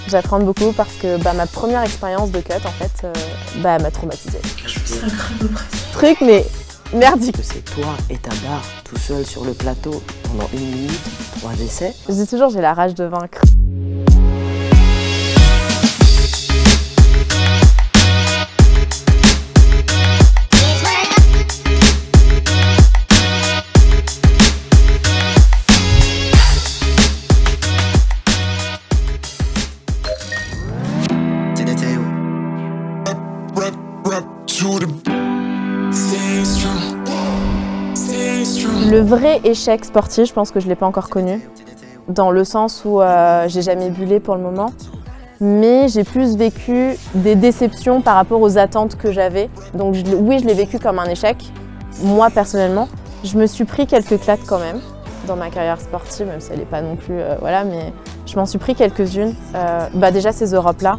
J'apprends beaucoup parce que ma première expérience de cut, en fait, m'a traumatisée. Je me sens grave oppressée. Truc, mais merdique. C'est toi et ta barre, tout seul sur le plateau, pendant 1 minute, 3 essais. Je dis toujours, j'ai la rage de vaincre. Le vrai échec sportif, je pense que je ne l'ai pas encore connu, dans le sens où j'ai jamais bullé pour le moment, mais j'ai plus vécu des déceptions par rapport aux attentes que j'avais. Donc oui, je l'ai vécu comme un échec, moi personnellement. Je me suis pris quelques claques quand même dans ma carrière sportive, même si elle n'est pas non plus, voilà, mais je m'en suis pris quelques-unes. Déjà ces Europes-là,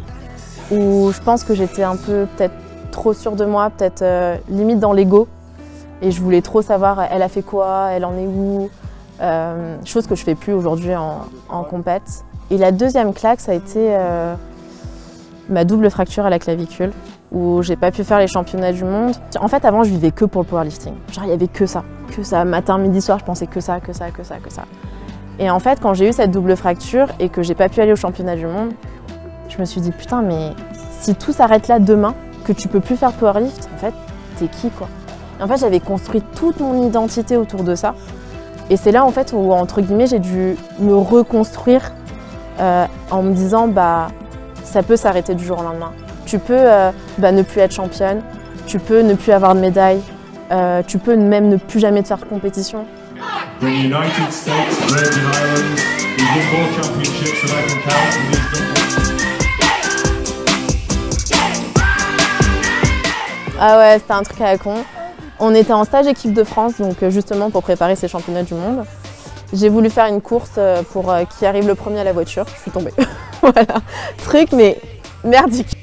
où je pense que j'étais un peu peut-être trop sûre de moi, peut-être limite dans l'ego. Et je voulais trop savoir, elle a fait quoi, elle en est où, chose que je fais plus aujourd'hui en compète. Et la deuxième claque, ça a été ma double fracture à la clavicule, où j'ai pas pu faire les championnats du monde. En fait, avant, je vivais que pour le powerlifting. Genre, il y avait que ça. Matin, midi, soir, je pensais que ça. Et en fait, quand j'ai eu cette double fracture et que j'ai pas pu aller aux championnats du monde, je me suis dit, putain, mais si tout s'arrête là demain, que tu peux plus faire de powerlift, en fait, t'es qui, quoi? En fait, j'avais construit toute mon identité autour de ça. Et c'est là, en fait, où, entre guillemets, j'ai dû me reconstruire en me disant, ça peut s'arrêter du jour au lendemain. Tu peux ne plus être championne, tu peux ne plus avoir de médaille, tu peux même ne plus jamais te faire de compétition. Ah ouais, c'était un truc à la con. On était en stage équipe de France, donc justement pour préparer ces championnats du monde. J'ai voulu faire une course pour qui arrive le premier à la voiture. Je suis tombée. Voilà, truc mais merdique.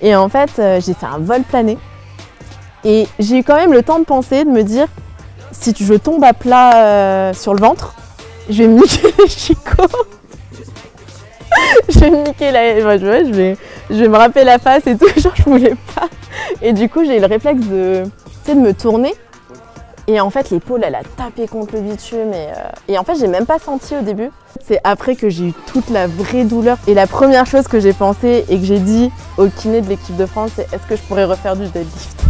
Et en fait, j'ai fait un vol plané. Et j'ai eu quand même le temps de penser, de me dire, si je tombe à plat sur le ventre, je vais me niquer les chicots. Je vais me niquer je vais me râper la face et tout, genre je voulais pas. Et du coup, j'ai eu le réflexe de me tourner. Et en fait, l'épaule, elle a tapé contre le bitume. Et en fait, j'ai même pas senti au début. C'est après que j'ai eu toute la vraie douleur. Et la première chose que j'ai pensé et que j'ai dit au kiné de l'équipe de France, c'est est-ce que je pourrais refaire du deadlift?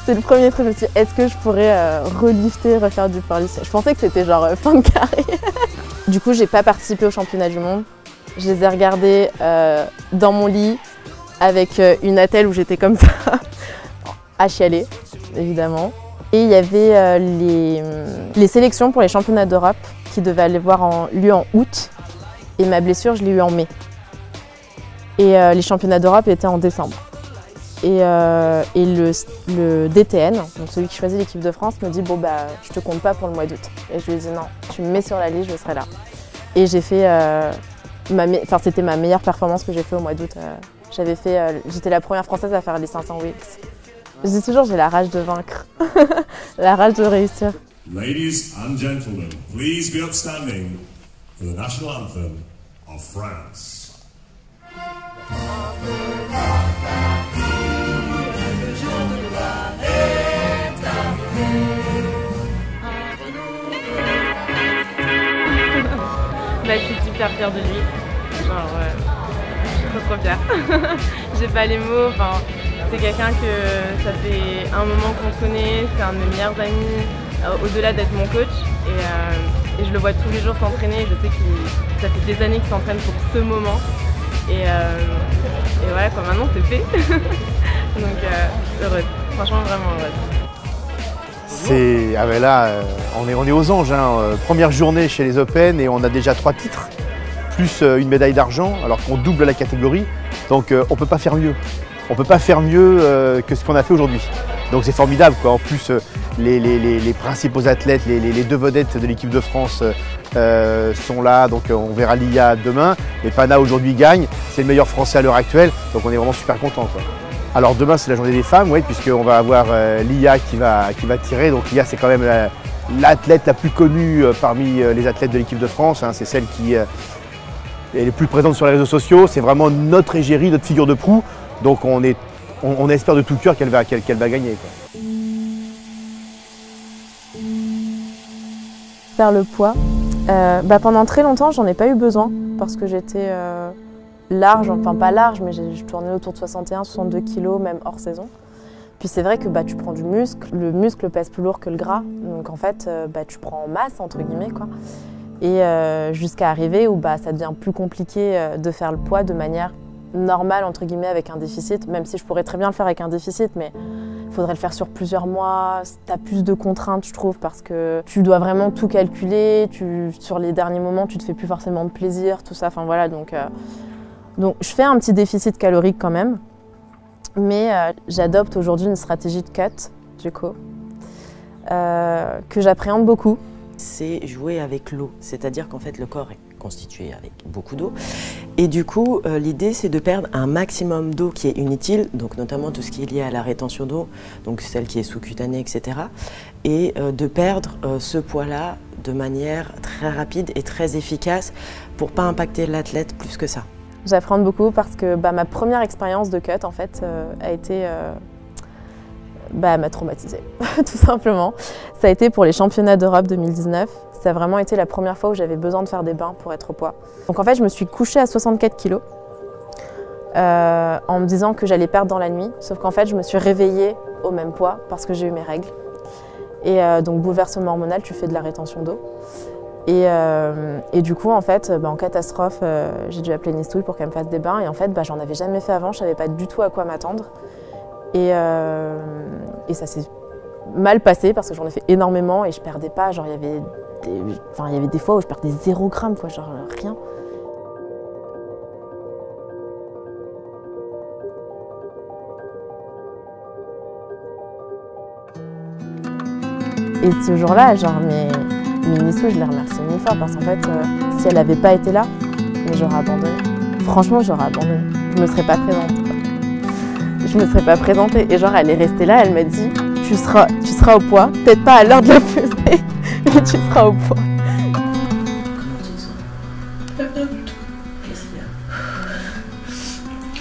C'est le premier truc, je me suis dit, est-ce que je pourrais relifter, refaire du powerlifting? Je pensais que c'était genre fin de carrière. Du coup, j'ai pas participé aux championnats du monde. Je les ai regardés dans mon lit avec une attelle où j'étais comme ça, à chialer, évidemment. Et il y avait les sélections pour les championnats d'Europe qui devaient aller voir lieu en août. Et ma blessure, je l'ai eue en mai. Et les championnats d'Europe étaient en décembre. Et le DTN, donc celui qui choisit l'équipe de France, me dit bon je te compte pas pour le mois d'août. Et je lui ai dit non, tu me mets sur la liste, je serai là. Et j'ai fait, c'était ma meilleure performance que j'ai fait au mois d'août. J'étais la première française à faire les 500 weeks. Je dis toujours j'ai la rage de vaincre, la rage de réussir. Ladies and gentlemen, please be upstanding for the national anthem of France. Je suis super fière de lui. Genre, je suis trop fière. J'ai pas les mots. Enfin, c'est quelqu'un que ça fait un moment qu'on se connaît. C'est un de mes meilleurs amis, au-delà d'être mon coach. Et je le vois tous les jours s'entraîner. Je sais que ça fait des années qu'il s'entraîne pour ce moment. Et voilà, maintenant c'est fait. Donc heureuse. Franchement, vraiment heureuse. On est aux anges, hein. Première journée chez les Open et on a déjà 3 titres, plus une médaille d'argent, alors qu'on double la catégorie. Donc on ne peut pas faire mieux. On ne peut pas faire mieux que ce qu'on a fait aujourd'hui. Donc c'est formidable, quoi. En plus, les principaux athlètes, les 2 vedettes de l'équipe de France sont là. Donc on verra Lia demain. Et Pana aujourd'hui gagne. C'est le meilleur français à l'heure actuelle. Donc on est vraiment super contents, quoi. Alors demain c'est la journée des femmes, oui, puisqu'on va avoir Lia qui va tirer. Donc Lia c'est quand même l'athlète la plus connue parmi les athlètes de l'équipe de France. Hein. C'est celle Elle est plus présente sur les réseaux sociaux, c'est vraiment notre égérie, notre figure de proue. Donc on espère de tout cœur qu'elle va gagner, quoi. Faire le poids, pendant très longtemps, j'en ai pas eu besoin parce que j'étais large, enfin pas large, mais je tournais autour de 61-62 kg, même hors saison. Puis c'est vrai que tu prends du muscle, le muscle pèse plus lourd que le gras, donc en fait tu prends en masse entre guillemets, quoi. Et jusqu'à arriver où ça devient plus compliqué de faire le poids de manière normale entre guillemets avec un déficit, même si je pourrais très bien le faire avec un déficit, mais il faudrait le faire sur plusieurs mois, tu as plus de contraintes je trouve parce que tu dois vraiment tout calculer, sur les derniers moments tu te fais plus forcément de plaisir, tout ça, enfin voilà, donc je fais un petit déficit calorique quand même, mais j'adopte aujourd'hui une stratégie de cut du coup, que j'appréhende beaucoup. C'est jouer avec l'eau, c'est-à-dire qu'en fait le corps est constitué avec beaucoup d'eau et du coup l'idée c'est de perdre un maximum d'eau qui est inutile, donc notamment tout ce qui est lié à la rétention d'eau, donc celle qui est sous-cutanée, etc. et de perdre ce poids-là de manière très rapide et très efficace pour pas impacter l'athlète plus que ça. J'apprends beaucoup parce que ma première expérience de cut en fait a été m'a traumatisée, tout simplement. Ça a été pour les championnats d'Europe 2019. Ça a vraiment été la première fois où j'avais besoin de faire des bains pour être au poids. Donc en fait, je me suis couchée à 64 kg en me disant que j'allais perdre dans la nuit. Sauf qu'en fait, je me suis réveillée au même poids parce que j'ai eu mes règles. Et donc bouleversement hormonal, tu fais de la rétention d'eau. Et du coup, en fait, en catastrophe, j'ai dû appeler Nistouille pour qu'elle me fasse des bains. Et en fait, j'en avais jamais fait avant, je savais pas du tout à quoi m'attendre. Et ça s'est mal passé parce que j'en ai fait énormément et je perdais pas, genre il y avait des fois où je perdais 0 g, quoi, genre rien. Et ce jour-là, genre mes Nissou, je les remercie 1000 fois parce qu'en fait, si elle n'avait pas été là, j'aurais abandonné. Franchement, j'aurais abandonné. Je me serais pas présente, quoi. Je me serais pas présentée et genre elle est restée là, elle m'a dit tu seras au poids, peut-être pas à l'heure de la pesée, mais tu seras au poids. Comment tu te sens? Pas bien du tout. Qu'est-ce qu'il y a?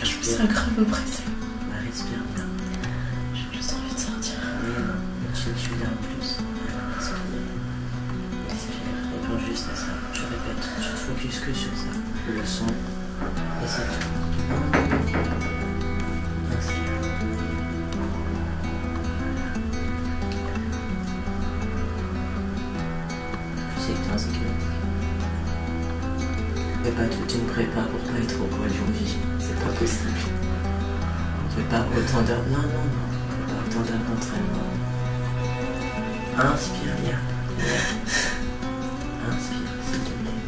Je me sens grave oppressée. Respire bien. J'ai juste envie de sortir. Tu viens plus. Respire. Et pense juste à ça. Je répète, tu te focus que sur ça. Le son. Et c'est tout. Tu ne prépares pour pas être au poids le jour J, c'est pas possible. On ne fait pas autant d'heures. Non, on ne fait pas autant d'heures d'entraînement. Inspire bien. Inspire, s'il te plaît.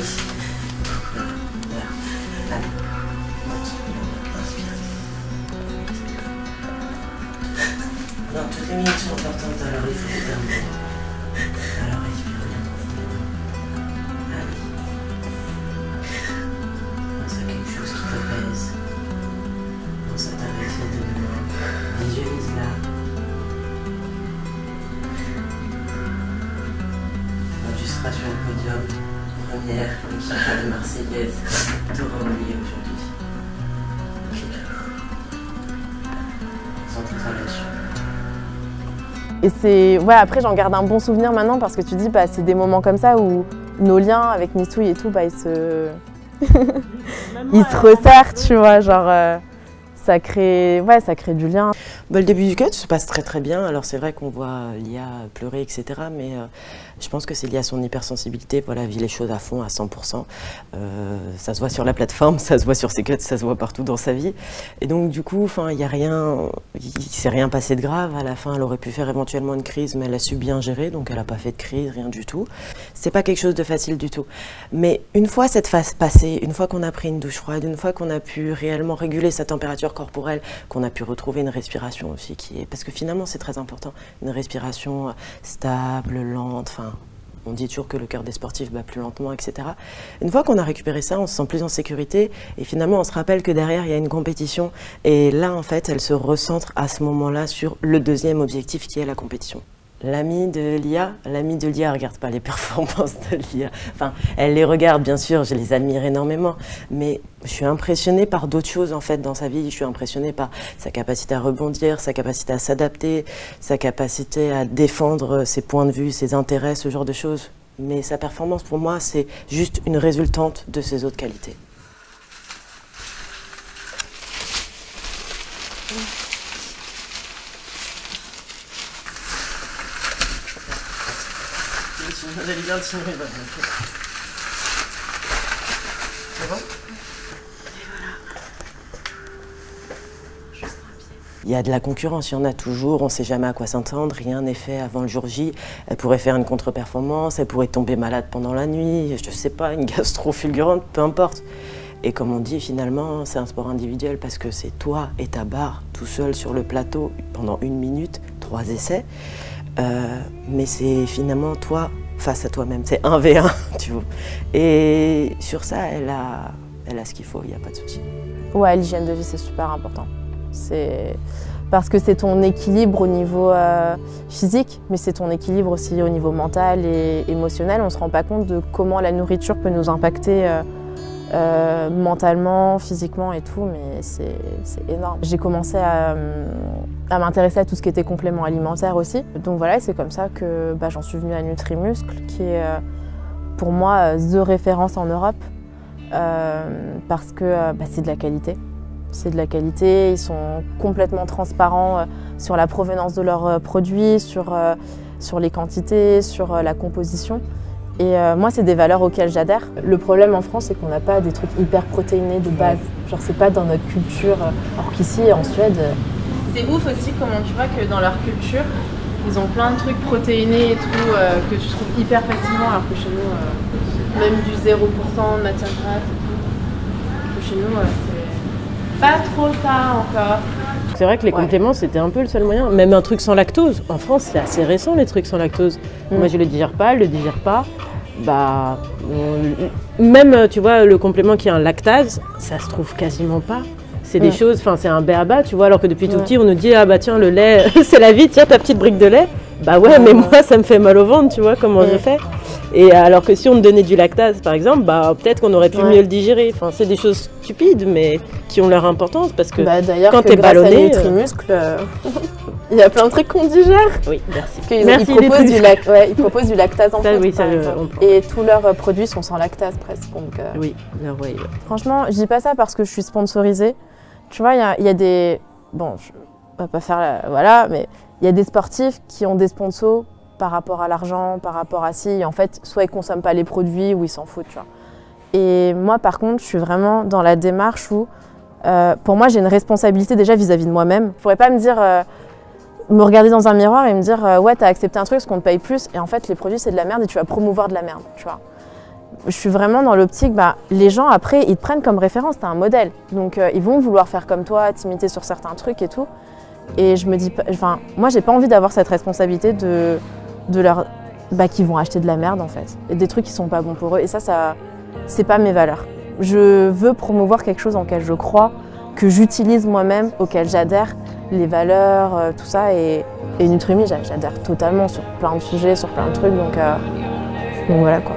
Ici. Voilà. Là. Allez. Inspire. Non, toutes les minutes sont importantes, alors il faut les terminer. Alors respire bien. Visualise-la. Quand tu seras sur le podium, première équipe de Marseillaise, t'auras oublié aujourd'hui. Ok. Concentre-toi là-dessus. Et après j'en garde un bon souvenir maintenant parce que tu dis c'est des moments comme ça où nos liens avec Nistouille et tout, ils se resserrent, tu vois, genre ça crée du lien. Le début du cut se passe très très bien. Alors c'est vrai qu'on voit Lia pleurer, etc. Mais je pense que c'est lié à son hypersensibilité. Voilà, elle vit les choses à fond, à 100%. Ça se voit sur la plateforme, ça se voit sur ses cuts, ça se voit partout dans sa vie. Et donc du coup, il s'est rien passé de grave. À la fin, elle aurait pu faire éventuellement une crise, mais elle a su bien gérer, donc elle n'a pas fait de crise, rien du tout. C'est pas quelque chose de facile du tout. Mais une fois cette phase passée, une fois qu'on a pris une douche froide, une fois qu'on a pu réellement réguler sa température corporelle, qu'on a pu retrouver une respiration aussi parce que finalement c'est très important, une respiration stable, lente, on dit toujours que le cœur des sportifs bat plus lentement, etc. Une fois qu'on a récupéré ça, on se sent plus en sécurité et finalement on se rappelle que derrière il y a une compétition et là en fait elle se recentre à ce moment-là sur le deuxième objectif qui est la compétition. L'amie de Lia ne regarde pas les performances de Lia. Enfin, elle les regarde, bien sûr, je les admire énormément, mais je suis impressionnée par d'autres choses en fait dans sa vie. Je suis impressionnée par sa capacité à rebondir, sa capacité à s'adapter, sa capacité à défendre ses points de vue, ses intérêts, ce genre de choses. Mais sa performance, pour moi, c'est juste une résultante de ses autres qualités. Il y a de la concurrence, il y en a toujours, on ne sait jamais à quoi s'entendre, rien n'est fait avant le jour J. Elle pourrait faire une contre-performance, elle pourrait tomber malade pendant la nuit, je ne sais pas, une gastro fulgurante, peu importe. Et comme on dit, finalement, c'est un sport individuel parce que c'est toi et ta barre tout seul sur le plateau pendant 1 minute, 3 essais. Mais c'est finalement toi face à toi-même, c'est 1v1, tu vois. Et sur ça, elle a ce qu'il faut, il n'y a pas de souci. Ouais, l'hygiène de vie, c'est super important. Parce que c'est ton équilibre au niveau physique, mais c'est ton équilibre aussi au niveau mental et émotionnel. On ne se rend pas compte de comment la nourriture peut nous impacter mentalement, physiquement et tout, mais c'est énorme. J'ai commencé à m'intéresser à tout ce qui était complément alimentaire aussi. Donc voilà, c'est comme ça que j'en suis venue à Nutrimuscle, qui est pour moi the référence en Europe, parce que c'est de la qualité. C'est de la qualité, ils sont complètement transparents sur la provenance de leurs produits, sur les quantités, sur la composition. Et moi, c'est des valeurs auxquelles j'adhère. Le problème en France, c'est qu'on n'a pas des trucs hyper protéinés de base. Genre, c'est pas dans notre culture. Alors qu'ici, en Suède... C'est ouf aussi comment tu vois que dans leur culture, ils ont plein de trucs protéinés et tout, que tu trouves hyper facilement, alors que chez nous, même du 0% de matière grasse et tout. Que chez nous, c'est pas trop ça encore. C'est vrai que les compléments, c'était un peu le seul moyen. Même un truc sans lactose. En France, c'est assez récent, les trucs sans lactose. Moi, je le digère pas, elle le digère pas. Même, tu vois, le complément qui a un lactase, ça se trouve quasiment pas. C'est des choses, enfin, c'est un b.a.-ba, tu vois, alors que depuis tout petit, on nous dit, ah bah tiens, le lait, c'est la vie, tiens, ta petite brique de lait. Bah ouais, mais moi, ça me fait mal au ventre, tu vois, comment je fais. Et alors que si on me donnait du lactase, par exemple, peut-être qu'on aurait pu mieux le digérer. Enfin, c'est des choses stupides, mais qui ont leur importance, parce que quand t'es ballonné... Nutrimuscle, il y a plein de trucs qu'on digère. Oui, merci. Parce ils proposent du lactase en poudre, par exemple. Et tous leurs produits sont sans lactase, presque. Donc, oui, franchement, je dis pas ça parce que je suis sponsorisée. Tu vois, il y a des... Bon, je vais pas faire... Voilà, mais il y a des sportifs qui ont des sponsors par rapport à l'argent, par rapport à si, et en fait, soit ils ne consomment pas les produits ou ils s'en foutent, tu vois. Et moi, par contre, je suis vraiment dans la démarche où, pour moi, j'ai une responsabilité déjà vis-à-vis de moi-même. Je ne pourrais pas me dire, me regarder dans un miroir et me dire, ouais, t'as accepté un truc parce qu'on te paye plus, et en fait, les produits, c'est de la merde et tu vas promouvoir de la merde, tu vois. Je suis vraiment dans l'optique, les gens, après, ils te prennent comme référence, t'as un modèle. Donc, ils vont vouloir faire comme toi, t'imiter sur certains trucs et tout. Et je me dis, moi, j'ai pas envie d'avoir cette responsabilité de leur... qu'ils vont acheter de la merde en fait, et des trucs qui sont pas bons pour eux, et ça c'est pas mes valeurs. Je veux promouvoir quelque chose en lequel je crois, que j'utilise moi-même, auquel j'adhère, les valeurs, tout ça, et Nutrimi, j'adhère totalement sur plein de sujets, sur plein de trucs, donc voilà quoi.